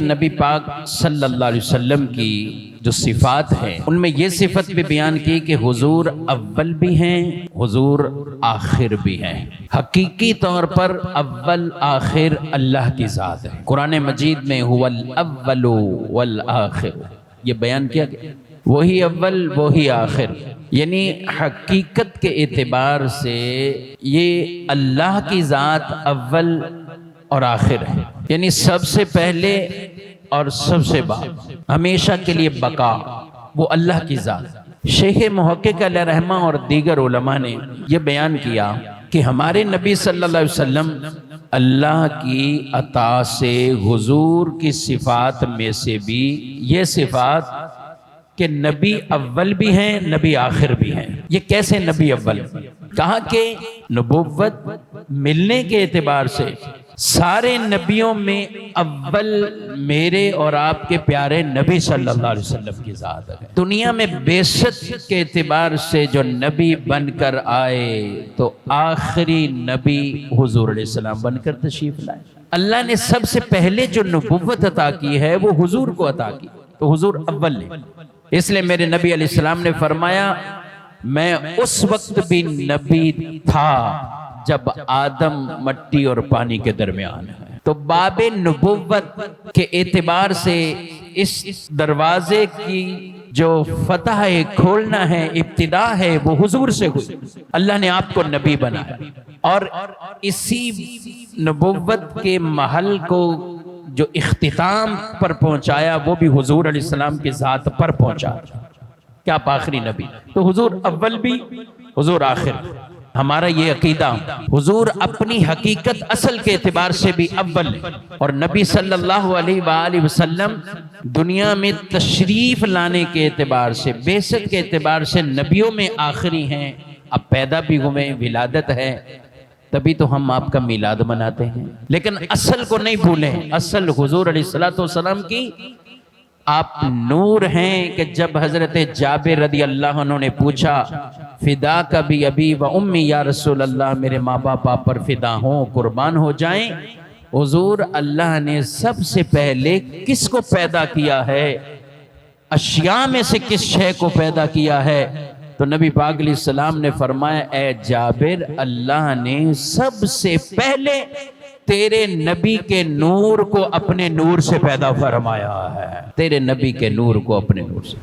نبی پاک صلی اللہ علیہ وسلم کی جو صفات ہیں ان میں یہ صفت بھی بیان کی کہ حضور اول بھی ہیں، حضور آخر بھی ہیں۔ حقیقی طور پر اول آخر اللہ کی ذات ہے۔ قرآن مجید میں هو الاول والآخر یہ بیان کیا گیا، وہی اول وہی آخر، یعنی حقیقت کے اعتبار سے یہ اللہ کی ذات اول اور آخر ہے، یعنی سب سے پہلے اور سب سے بعد، ہمیشہ کے لیے بقا وہ اللہ کی ذات۔ شیخ محقق علیہ رحمہ اور دیگر علماء نے یہ بیان کیا کہ ہمارے نبی صلی اللہ علیہ وسلم اللہ کی عطا سے حضور کی صفات میں سے بھی یہ صفات کہ نبی اول بھی ہیں، نبی آخر بھی ہیں۔ یہ کیسے نبی اول؟ کہا کہ نبوت ملنے کے اعتبار سے سارے نبیوں میں اول میرے اور آپ کے پیارے نبی صلی اللہ علیہ وسلم کی ذات ہے۔ دنیا میں بعثت کے اعتبار سے جو نبی بن کر آئے تو آخری نبی حضور علیہ السلام بن کر تشریف لائے۔ اللہ نے سب سے پہلے جو نبوت عطا کی ہے وہ حضور کو عطا کی، تو حضور اول نے۔ اس لیے میرے نبی علیہ السلام نے فرمایا میں اس وقت بھی نبی تھا جب آدم مٹی اور پانی کے درمیان ہے۔ تو باب نبوت کے اعتبار سے اس دروازے کی جو فتح ہے، کھولنا ہے، ابتدا ہے، وہ حضور سے ہوئی۔ اللہ نے آپ کو نبی بنایا اور اسی نبوت کے محل کو جو اختتام پر پہنچایا وہ بھی حضور علیہ السلام کی ذات پر پہنچا کہ آپ آخری نبی۔ تو حضور اول بھی، حضور آخر بھی۔ ہمارا یہ عقیدہ، حضور اپنی حقیقت اصل کے اعتبار سے بھی اول ہے، اور نبی صلی اللہ علیہ وآلہ وسلم دنیا میں تشریف لانے کے اعتبار سے، بعثت کے اعتبار سے نبیوں میں آخری ہیں۔ اب پیدا بھی ہوئے، ولادت ہے، تبھی تو ہم آپ کا میلاد مناتے ہیں، لیکن اصل کو نہیں بھولیں۔ اصل حضور علیہ السلام کی آپ نور ہیں کہ جب حضرت جابر رضی اللہ عنہ نے پوچھا فدا کا بھی ابی و امی یا رسول اللہ، میرے ماں باپ آپ پر فدا ہوں، قربان ہو جائیں، حضور اللہ نے سب سے پہلے کس کو پیدا کیا ہے، اشیاء میں سے کس شے کو پیدا کیا ہے؟ تو نبی پاک علیہ السلام نے فرمایا اے جابر، اللہ نے سب سے پہلے تیرے نبی کے نور کو اپنے نور سے پیدا فرمایا ہے، تیرے نبی کے نور کو اپنے نور سے۔